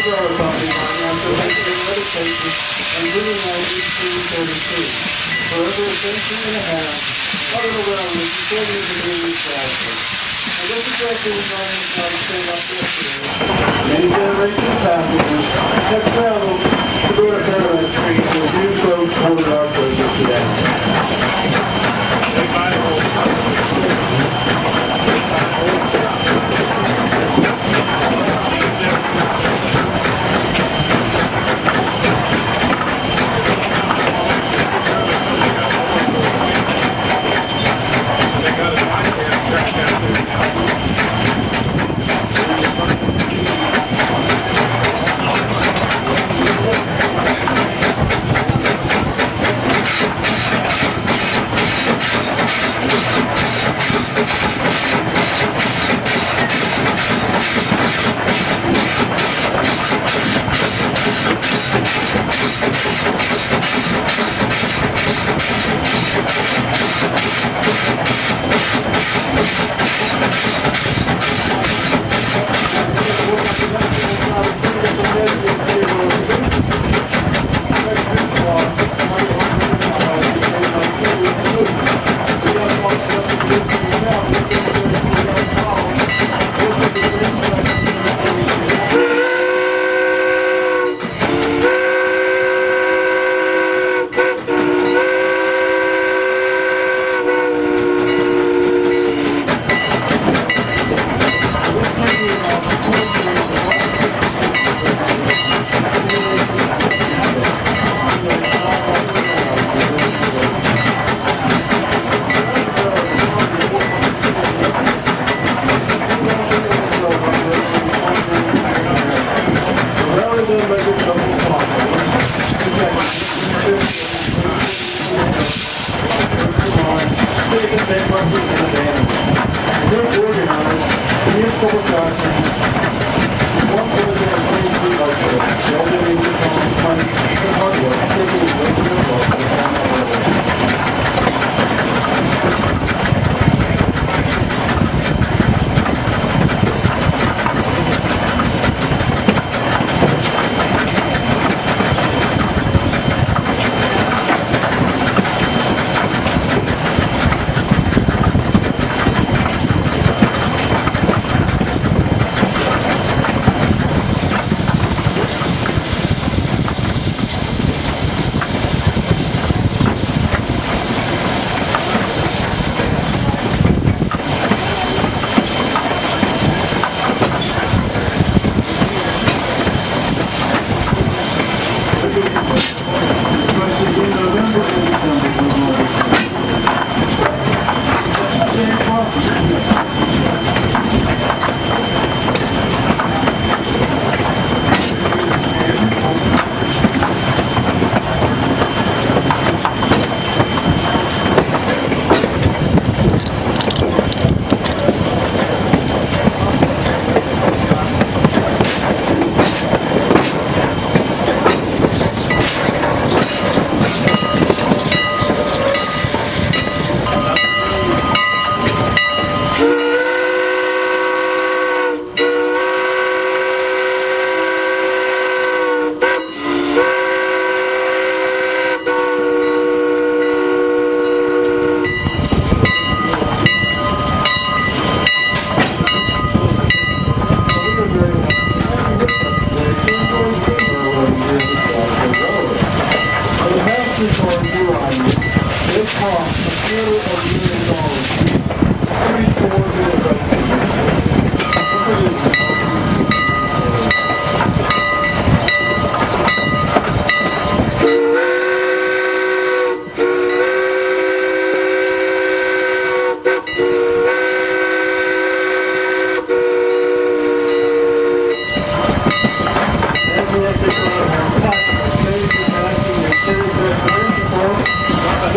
umbrella company right now, so they can meditate and bringing out 1832. Forever a century and a half, out around this, before we even knew Strasburg. And this exactly was my name how to stand up yesterday. Many generations of passengers have traveled to go to Paradise Street to a few folks holding our treasure today.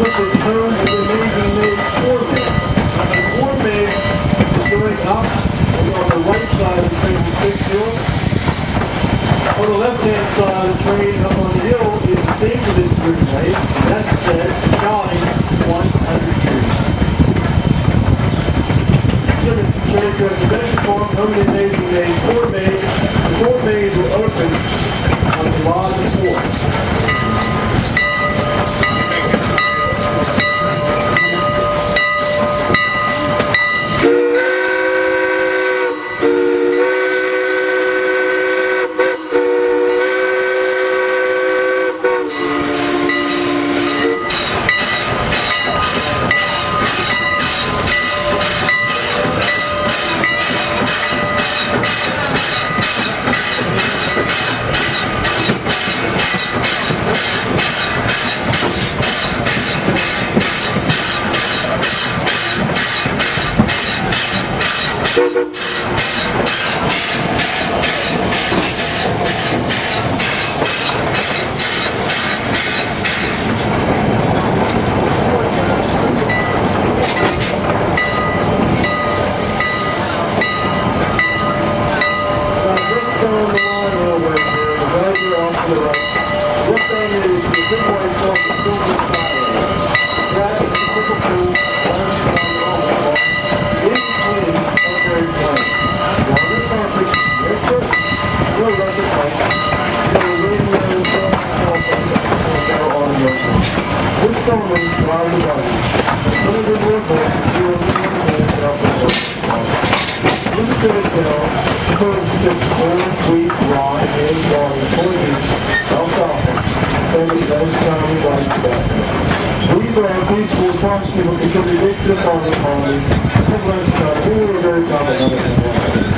This is true, and amazing news. only while the body. When it is your book, you will be able to make up the book. Listen to the tale. Code 6 cold, sweet, raw, and aged water, poison, alfalfa. And it's nice, shiny, white tobacco. These are peaceful, cross people contribute to the farming colony. And lunchtime, we were very common on it.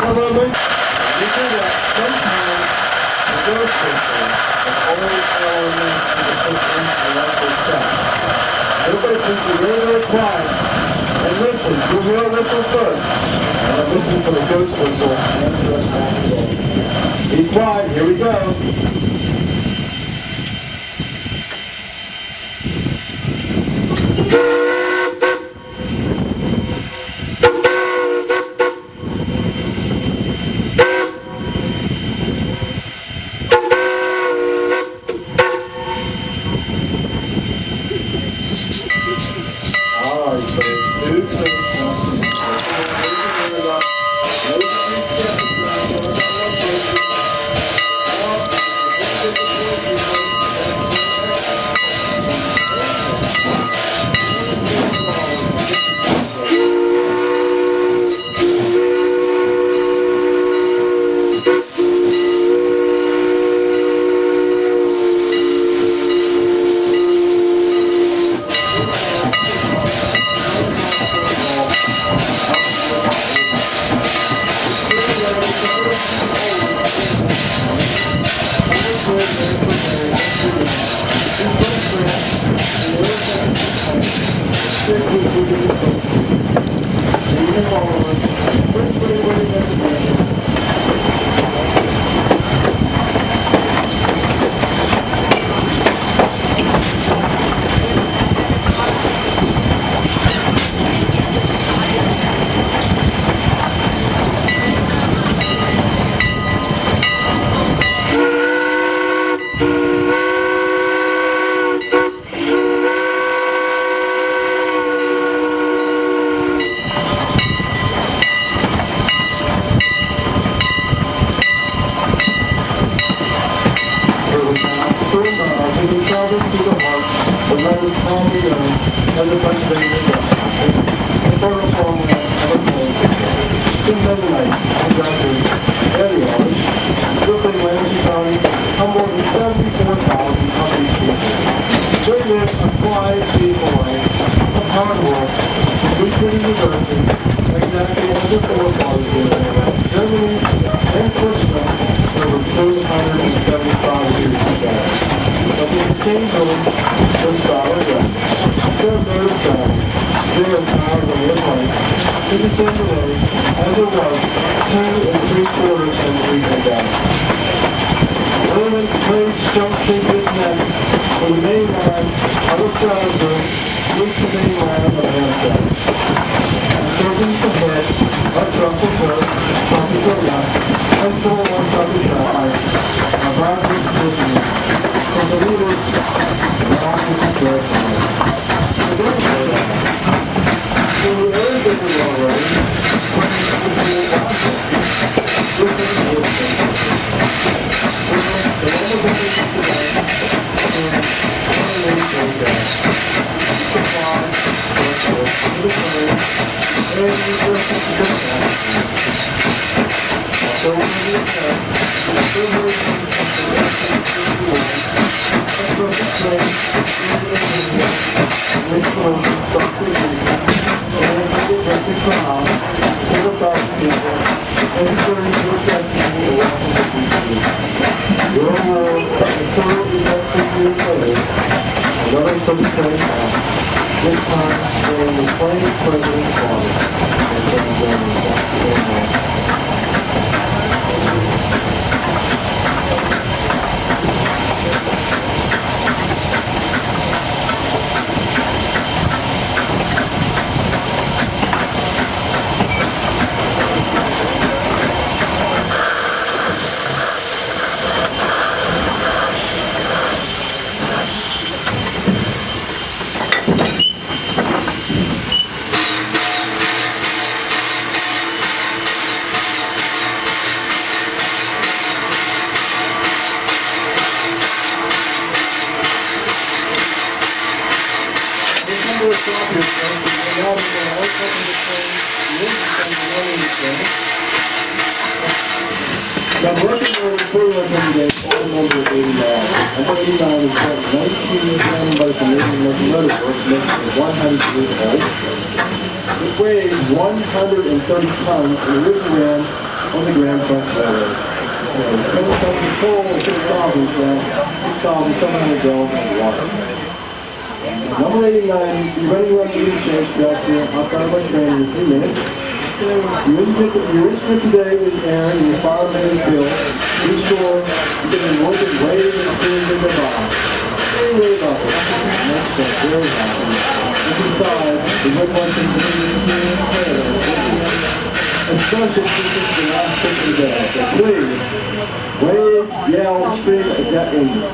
However, we do that sometimes the ghost person is always elements to the person who loves their stuff. Everybody please be very, very quiet and listen. You'll hear a whistle first. And then listen for the ghost whistle and the rest of the day. Be quiet, here we go. stop here, friends. And now we're going to wake up in the train. The engine comes running the train. Now, working on the third one today, phone number 89. Number 89 is about 19 years old by the Canadian Locomotive Works, making it 100 years old. It weighs 130 tons and originally ran on the Grand Trunk Railroad. It's been under control of 6,700 barrels of water. Number 89, be ready to run the change back here outside my train in a few minutes. Your instrument today is Aaron, and your fireman is Bill. Be sure you get an organ wave and clean in the bottom. Very about it. Makes sense, very happy. And besides, the good one thing to do is clean and clear. Especially since it's the last thing of the day. So please, wave, yell, scream at that engine.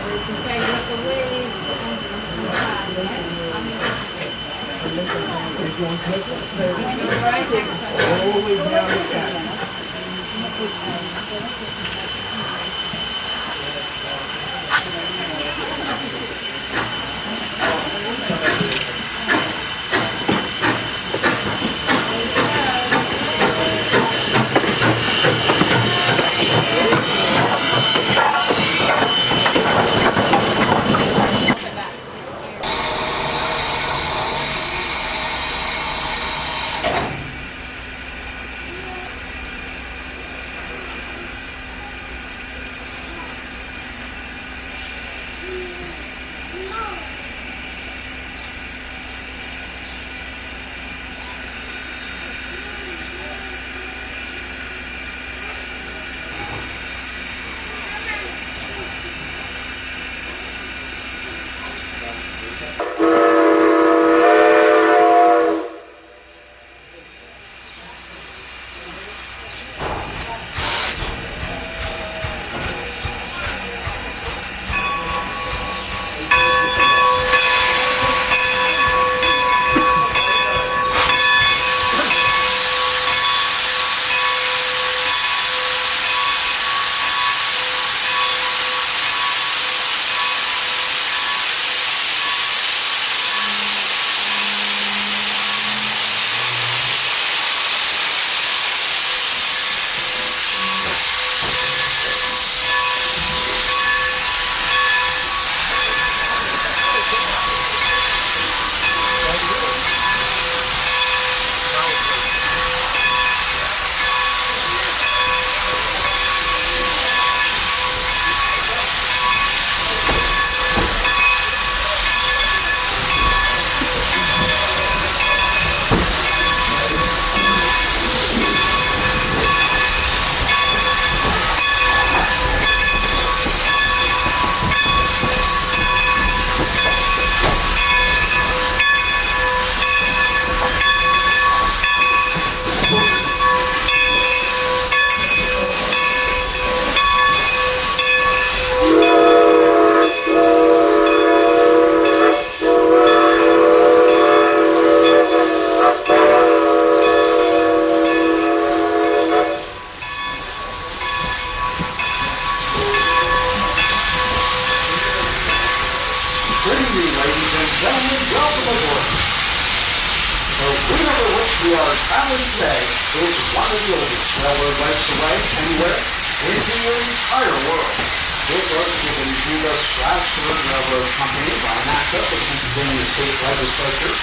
Strasburg Railroad Company by an act of the Pennsylvania State Legislature.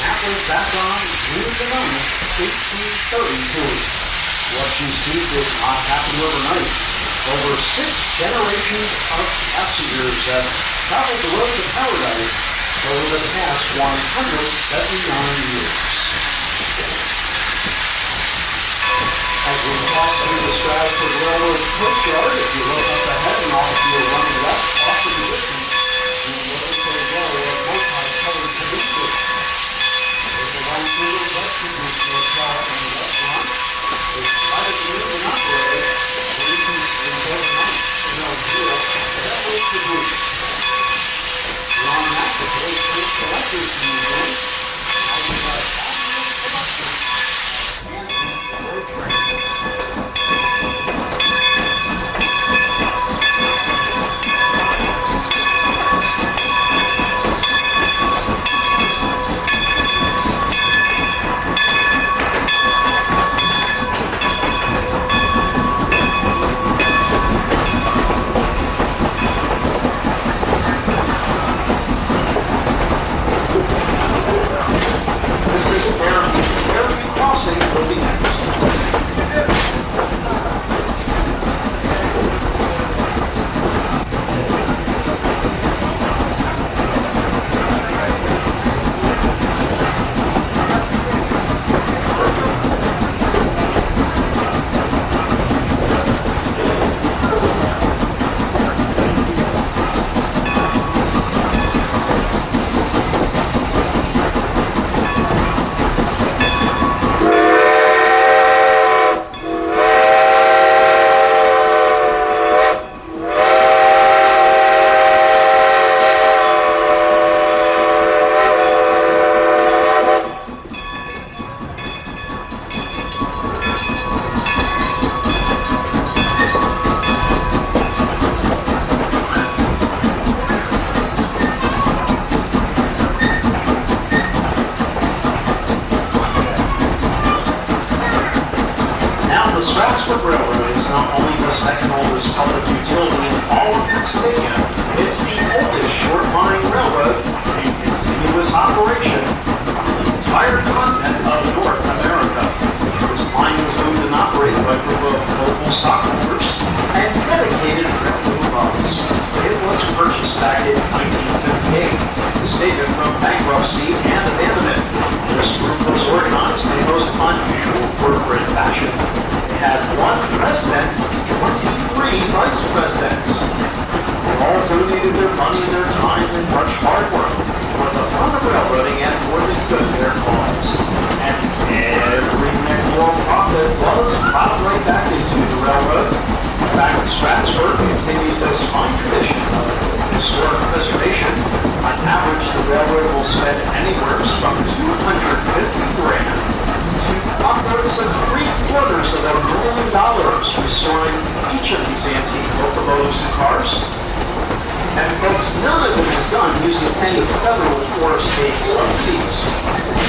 That was back on June the 9th, 1832. What you see did not happen overnight. Over 6 generations of passengers have traveled the road to paradise over the past 179 years. As we cross through the Strasburg Railroad courtyard, if you look up ahead and off to your running left, off in the distance, you will look for a row of multi-colored peninsula. There's a long single Western hotel and a restaurant. It's private live and operate, where you can enjoy the night in El Giro. That was the group. Beyond that, the Great State Collectors Museum. Now we have fabulous collections. the second oldest public utility in all of Pennsylvania. It's the oldest short line railroad in continuous operation on the entire continent of North America. This line was owned and operated by a group of local stockholders and dedicated railroad funds. It was purchased back in 1958 to save it from bankruptcy and abandonment. This group was organized in the most unusual corporate fashion. They had one president, 23 vice presidents. They all donated their money and their time and much hard work for the fun of railroading and for the good of their cause. And every nickel of profit was plowed right back into the railroad. Back in Strasburg continues this fine tradition of historic preservation. On average, the railroad will spend anywhere from $250 grand to upwards of $750,000 restoring each of these antique locomotives and cars. And folks, none of it is done using any federal or state subsidies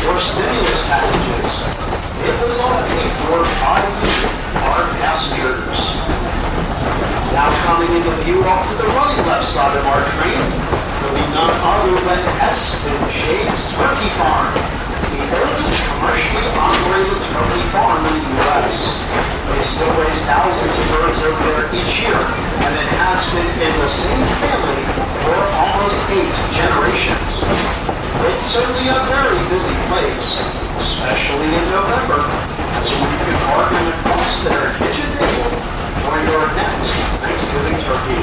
or stimulus packages. It was all paid for by you, our passengers. Now coming into view off to the running left side of our train, will be none other than S&J's Turkey Farm, the oldest commercially operated turkey farm in the U.S. They still raise thousands of birds over there each year, and it has been in the same family for almost 8 generations. It's certainly a very busy place, especially in November, as we can bargain across their kitchen table for your next Thanksgiving turkey.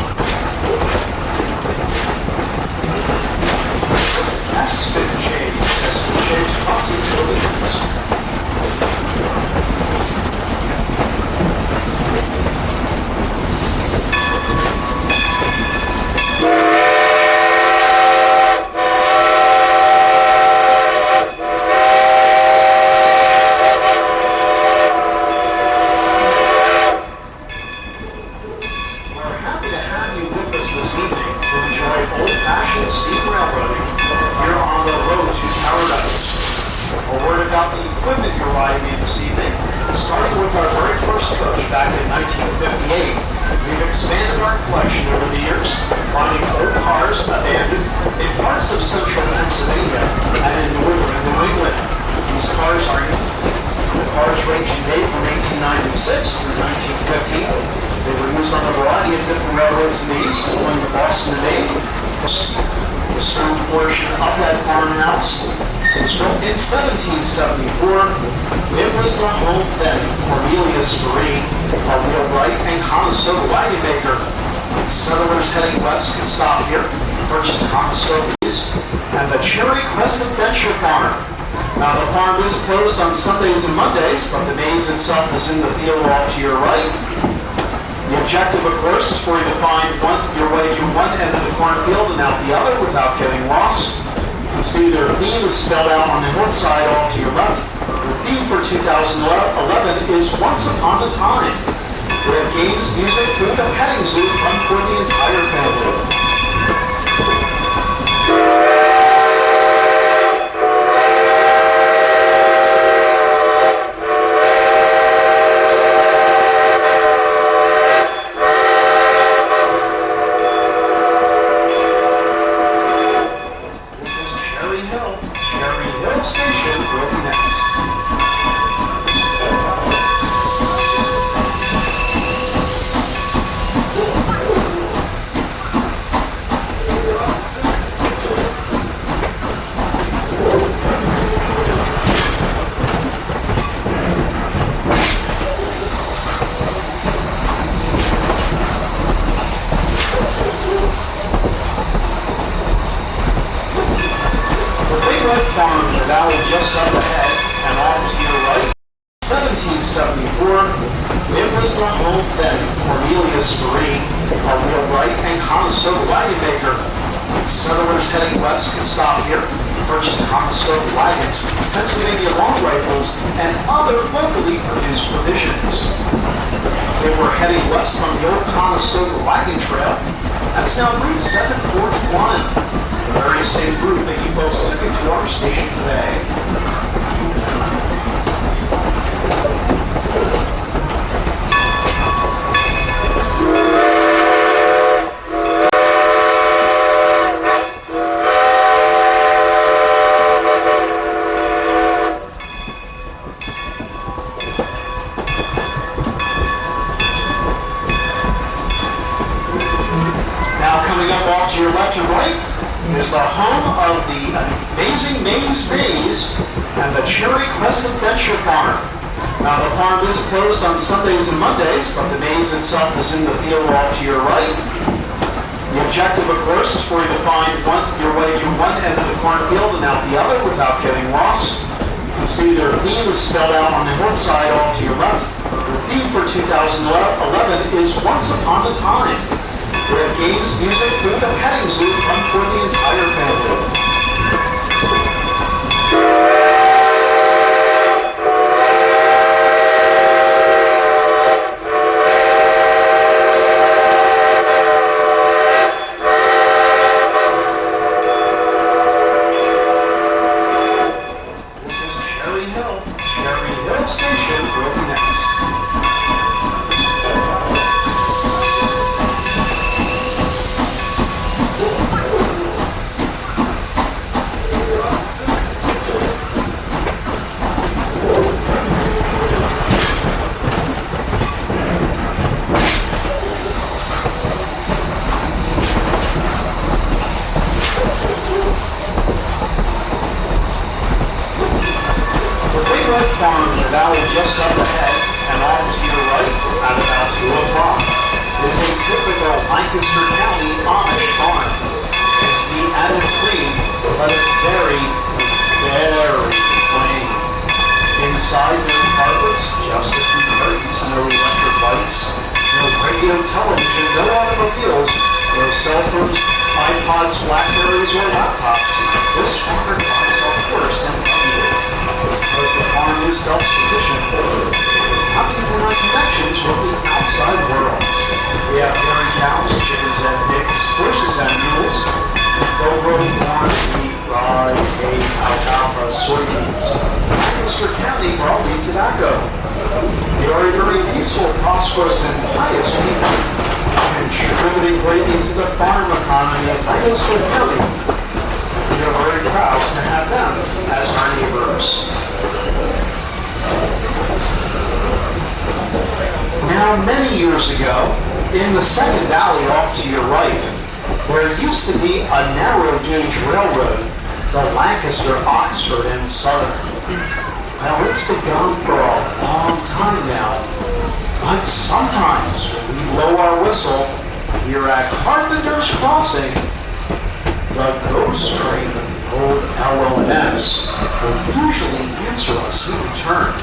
S&J's possibilities. The stone portion of that farmhouse was built in 1774. It was the home then of Cornelius Marine, a wheelwright and Conestoga wagon maker. Settlers heading west could stop here, purchase Conestogas, and the Cherry Crest Adventure Farm. Now the farm is closed on Sundays and Mondays, but the maze itself is in the field off to your right. The objective, of course, is for you to find your way through one end of the cornfield and out the other without getting lost. You can see their theme is spelled out on the north side off to your left. The theme for 2011 is Once Upon a Time. We have games, music, food, and petting zoo fun for the entire family. Just up ahead and off to your right. 1774, it was the home then of Cornelius Marine, a wheelwright and Conestoga wagon maker. Settlers heading west could stop here, purchase Conestoga wagons, Pennsylvania long rifles, and other locally produced provisions. They were heading west on the old Conestoga wagon trail. That's now Route 741. The very same route that you folks took into our station today. is the home of the amazing Maze and the Cherry Crest Adventure Farm. Now, the farm is closed on Sundays and Mondays, but the maze itself is in the field off to your right. The objective, of course, is for you to find your way through one end of the cornfield and out the other without getting lost. You can see their theme is spelled out on the hillside off to your left. The theme for 2011 is Once Upon a Time. We have games, music, food, and petting zoo fun for the entire family. Farm in the valley just up ahead and off to your right at about 2 o'clock is a typical Lancaster County Amish farm. It's neat and it's clean, but it's very, very plain. Inside there are carpets, just a few curtains, no electric lights, no radio, television, no automobiles, no cell phones, iPods, Blackberries, or laptops. This farm requires, of course, an upgrade. Because the farm is self-sufficient, there's nothing for our connections with the outside world. We have dairy cows, chickens and pigs, horses and mules, goat-growing corn, wheat, rye, hay, alfalfa, soybeans. Lancaster County broadleaf tobacco. They are a very peaceful, prosperous, and pious people, contributing greatly to the farm economy of Lancaster County. We are very proud to have them as our neighbors. Now, many years ago, in the second valley off to your right, there used to be a narrow gauge railroad, the Lancaster, Oxford, and Southern. Well, it's been gone for a long time now, but sometimes when we blow our whistle here at Carpenter's Crossing, the ghost train of the old LOS will usually answer us in return.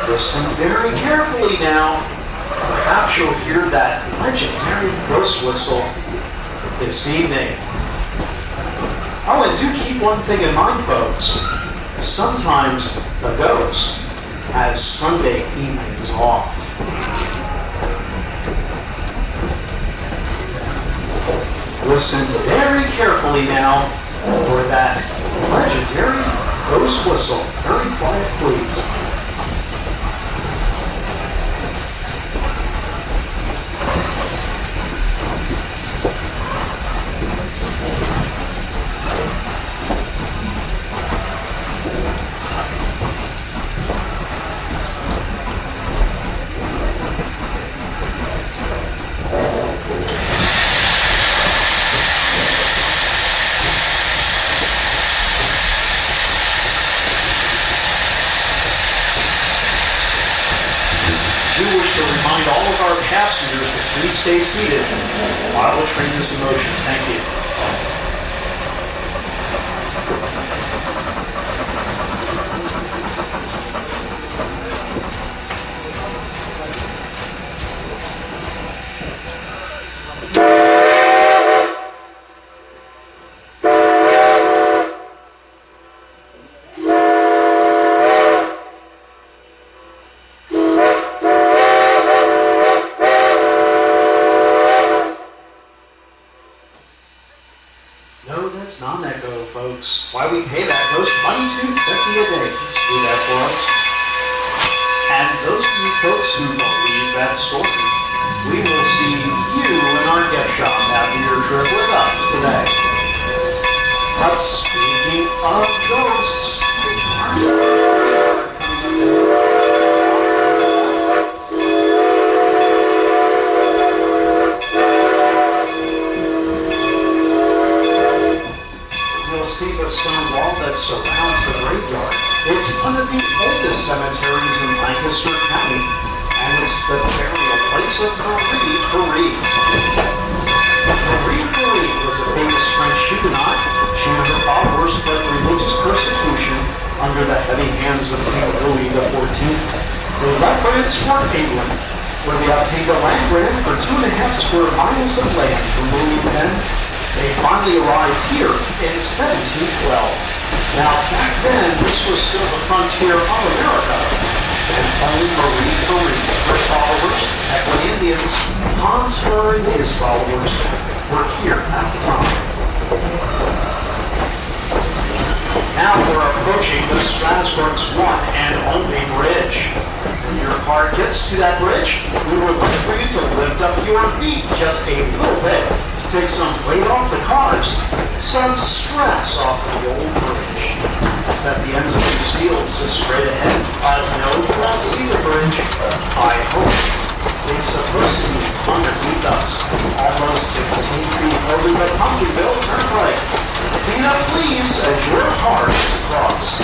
Listen very carefully now. Perhaps you'll hear that legendary ghost whistle this evening. Oh, and do keep one thing in mind, folks. Sometimes the ghost has Sunday evenings off. Listen very carefully now for that legendary ghost whistle. Very quiet, please. All of our passengers to please stay seated while the train is in motion. Thank you. It's not an echo, folks. Why we pay that goes $22.50 a day. Let's do that for us. And those of you folks who believe that story, we will see you in our gift shop after your trip with us today. But speaking of ghosts, see the stone wall that surrounds the graveyard. It's one of the oldest cemeteries in Lancaster County, and it's the burial place of Marie Curie. Marie Curie was a famous French Huguenot. She and her followers fled religious persecution under the heavy hands of King Louis XIV. They left France for England, where they obtained a land grant for 2.5 square miles of land from William Penn. They finally arrived here in 1712. Now, back then, this was still the frontier of America, and only Marie Curie, her followers, Equine Indians, Hans Murray and his followers, were here at the time. Now we're approaching the Strasburg's one and only bridge. When your car gets to that bridge, we would like for you to lift up your feet just a little bit. Take some weight off the cars, some stress off the old bridge. It's at the ends of these fields, just straight ahead. I know you all see the bridge. I hope. It's supposed to be underneath us, almost 16 feet over the Pumpkinville Turnpike. Clean up, please, as your car is across.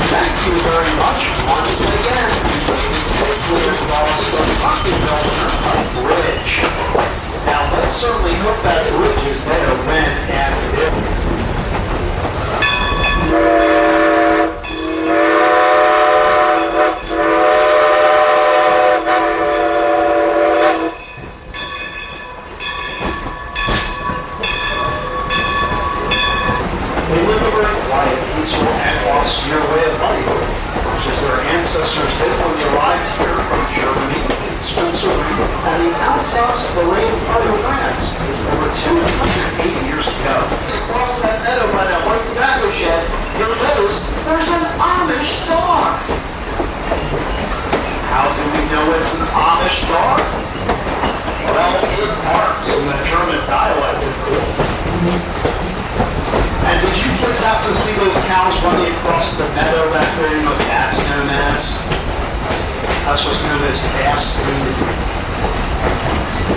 Thank you very much once again. It's safely across the Pumpkinville Turnpike Bridge. Now let's certainly hope that bridge is there when and if. They live a very quiet, peaceful, and austere way of life, much as their ancestors did when they arrived here from Germany, Switzerland, and the Alsace-Lorraine part of France over 280 years ago. Across that meadow by that white tobacco shed, you'll notice there's an Amish dog. How do we know it's an Amish dog? Well, it barks in the German dialect. And did you kids happen to see those cows running across the meadow back there? You know what that's known as? That's what's known as fast food.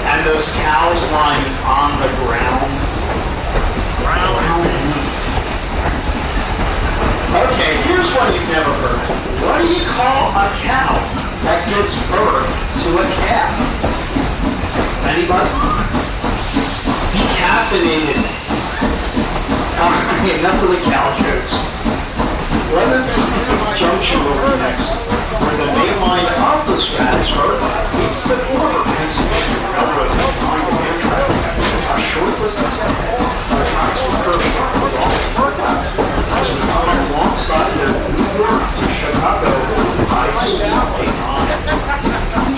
And those cows lying on the ground. Okay, here's one you've never heard. What do you call a cow that gives birth to a calf? Anybody? Decaffeinated. Enough of the cow jokes. Leatherneck Junction over next, where the main line of the Strasburg meets the border Pennsylvania Railroad behind the Amtrak. A short distance ahead, the tracks will curve sharp with all the forecasts. As we come alongside the New York to Chicago high-speed lane line.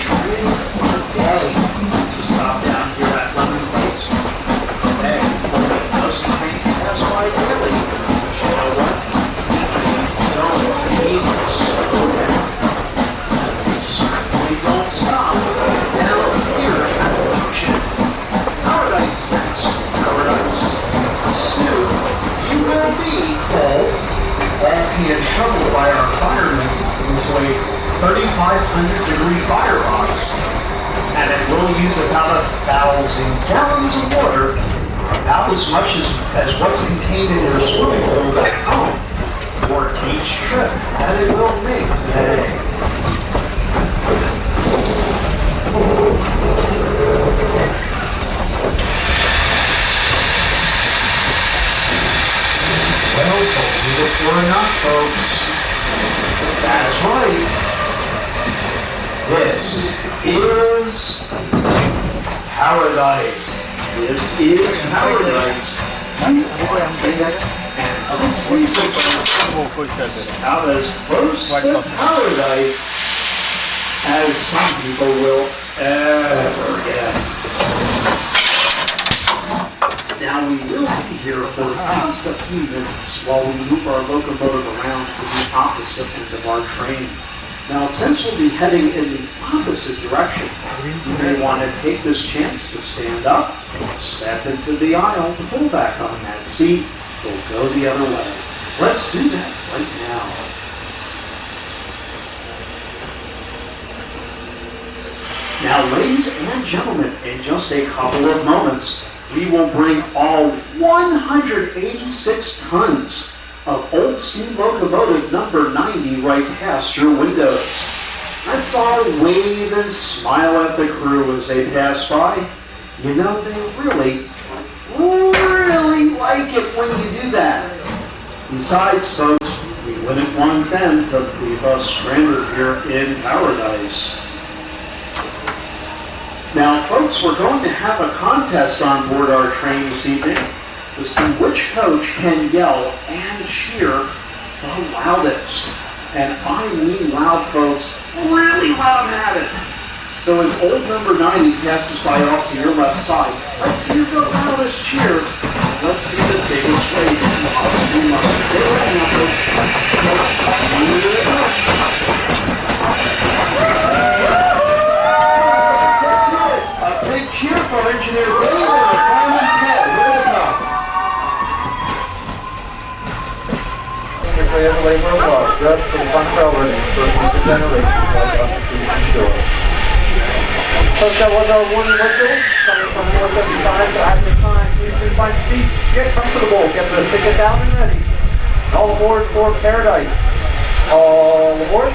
Trains are day. This is stop down here at Lemon Place. Hey, those trains pass by daily. You know what? Don't need to slow down. We certainly don't stop down here at the junction. Paradise is next. Paradise. Soon, you will be all be in trouble by our firemen into a 3,500-degree firebox. And it will use about 1,000 gallons of water, about as much as what's contained in your swimming pool back home, for each trip that it will make today. Well, don't do it for enough, folks. That's right. This is paradise. This is paradise. And let's please out as close to paradise as some people will ever get. Now Now we will be here for just a few minutes while we move our locomotive around to the opposite end of our train. Now, since we'll be heading in the opposite direction, you may want to take this chance to stand up, step into the aisle, pull back on that seat, we'll go the other way. Let's do that right now. Now, ladies and gentlemen, in just a couple of moments, we will bring all 186 tons of old steam locomotive number 90 right past your windows. Let's all wave and smile at the crew as they pass by. You know, they really like it when you do that. Besides, folks, we wouldn't want them to leave us stranded here in paradise. Now, folks, we're going to have a contest on board our train this evening to see which coach can yell and cheer the loudest. And I mean loud, folks, really loud at it. So as old number 90 passes by off to your left side, let's hear the loudest cheer. Let's see the biggest wave in the Austin line. Stay right now, folks. Let's hear it. A big cheer for Engineer David and Fireman Ted. Here they come. We have a labor of love, just for the fun railroading for future generations of Constitution Shore. Folks, that was our warning whistle, coming from 475, so at this time, please find seats, get comfortable, get the ticket down and ready. All aboard for Paradise. All aboard.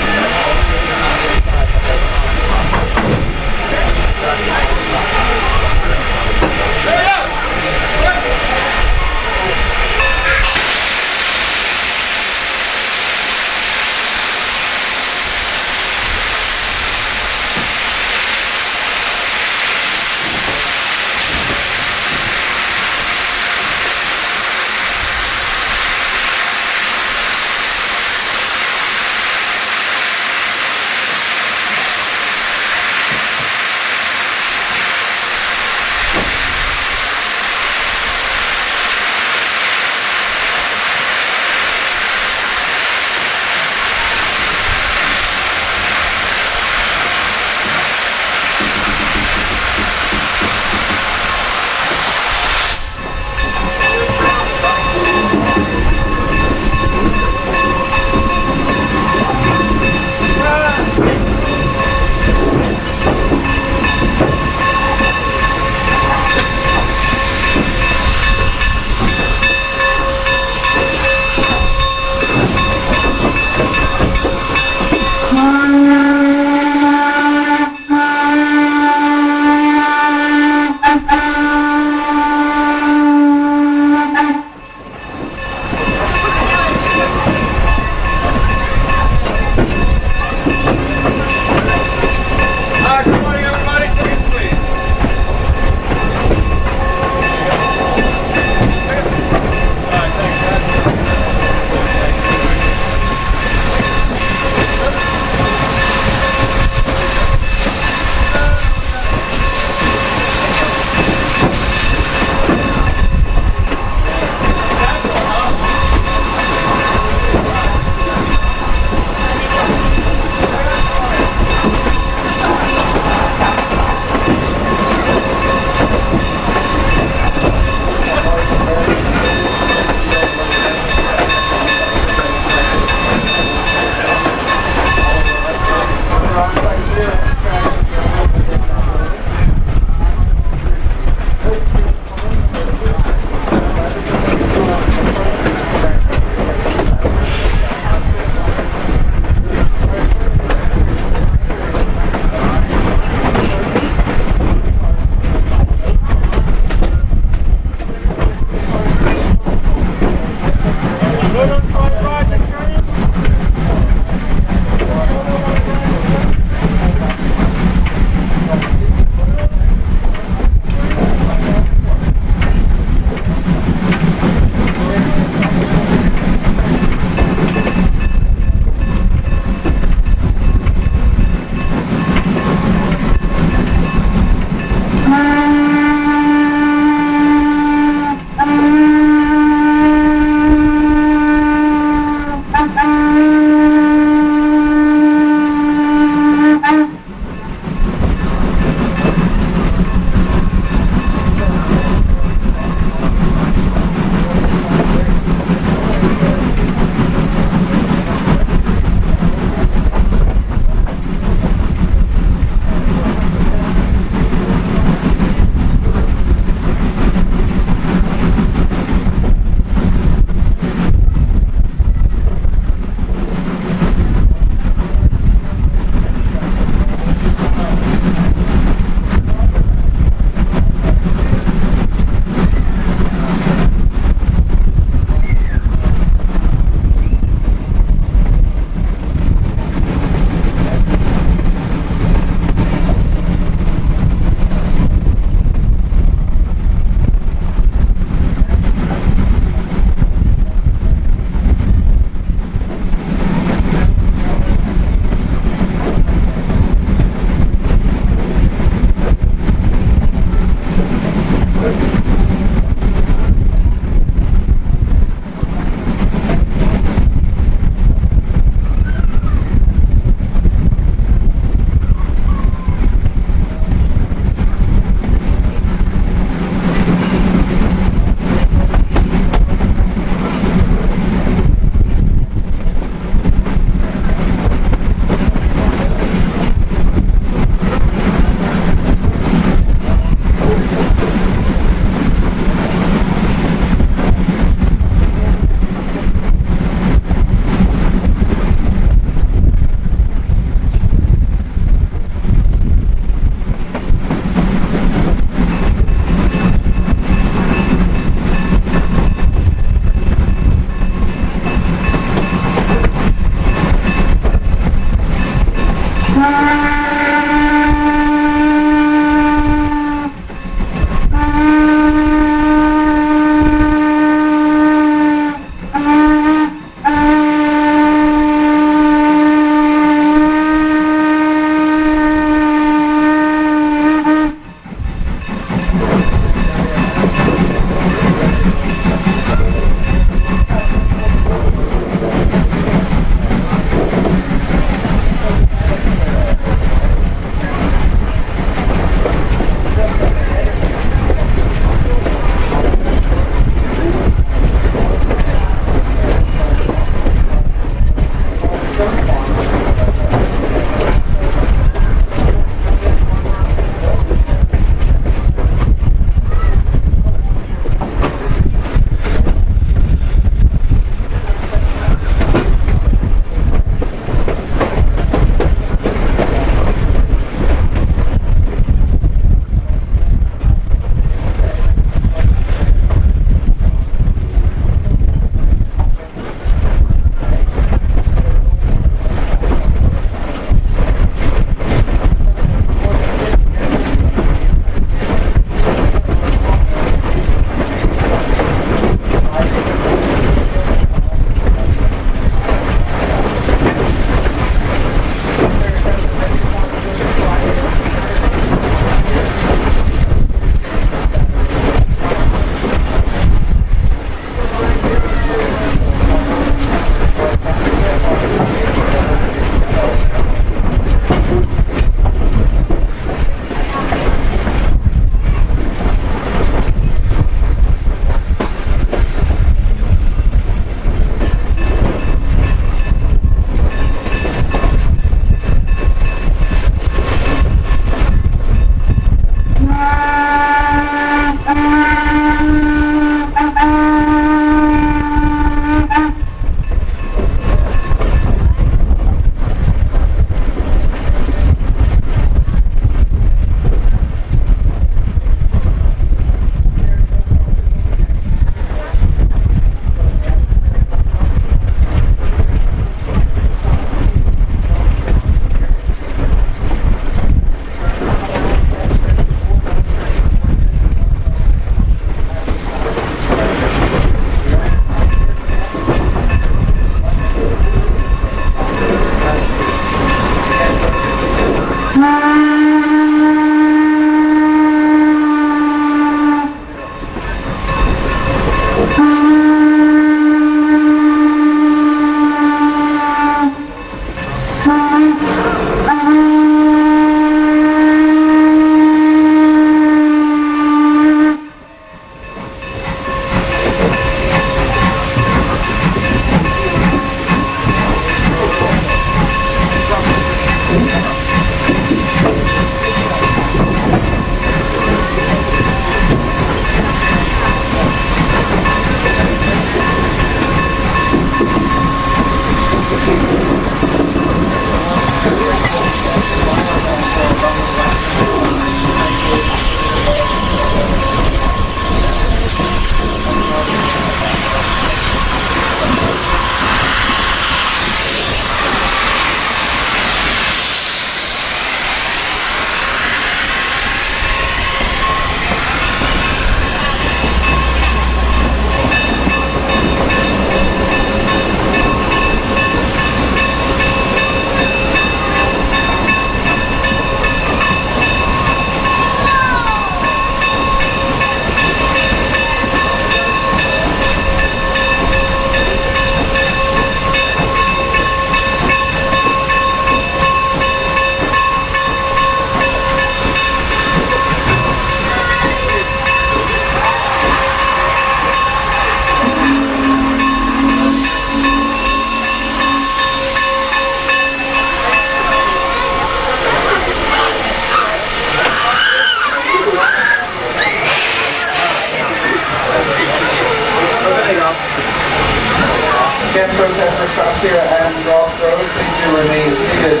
Again, protesters stopped here at Strasburg. Please do remain seated.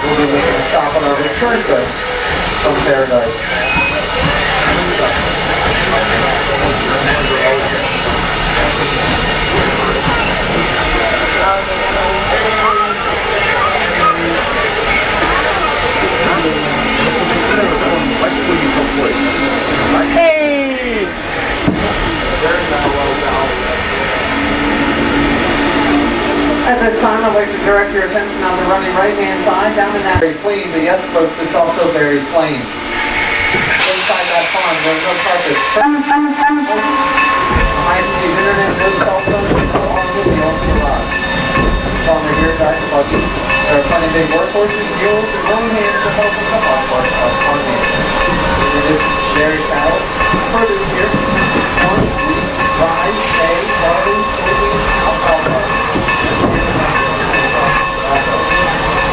We'll be making a stop on our return trip from Paradise. Hey! At this time, I'd like to direct your attention on the running right-hand side, down in that very clean, but yes, folks, it's also very plain. Inside that farm, there's no carpet. High-speed internet, no cell phone, no automobile garage. Farmer here drives a buggy. There are plenty of big workhorses, mules, and loan hands to help with the hard work of farming. It is very cattle. Produce here. Corn, wheat, rye, hay, barley, soybeans, alfalfa.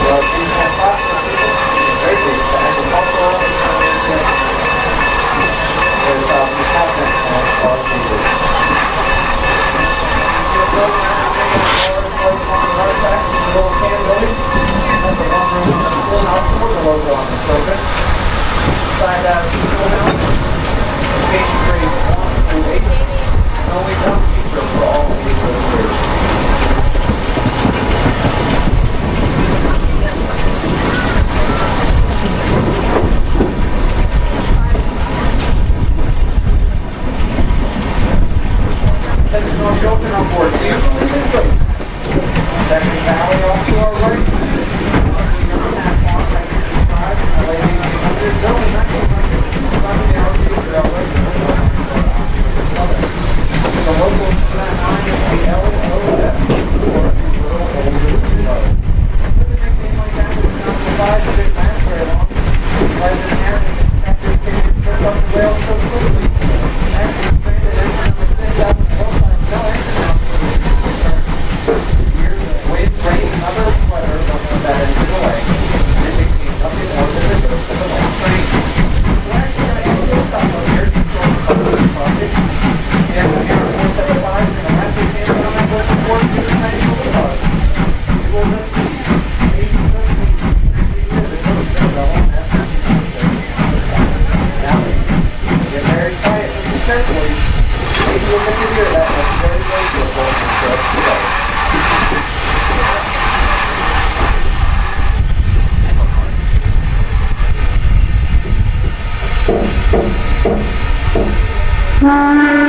Well, these are crops for people. Very big for agricultural and there's contaminant on our people. Little can loading. That's a one room on the school house for the logo on the surface. Inside that school house, page grades 1 through 8. And only one teacher for all 8 of those grades. Attention all children on board. Do you believe in faith? Second valley off to our right. The local line is the LOF, or Little Older Slow. With a nickname like that, it's not provided to it last very long. President Harris after he turned up the rail so quickly. Actually, expanded engine number 6,000 well-timed no engine now. Wind, rain, and other weather don't know that engine away. It became nothing more than a ghost of an old train. We're actually going to end this stop up here to control the public project. And the Air 475 is going to wrap his hands on that work report to the tiny little bus. It will just be maybe 13, 50 years ago, the whole master. Now, get very quiet and carefully. Maybe you'll get to hear that much very, very beautiful and just today. Bye.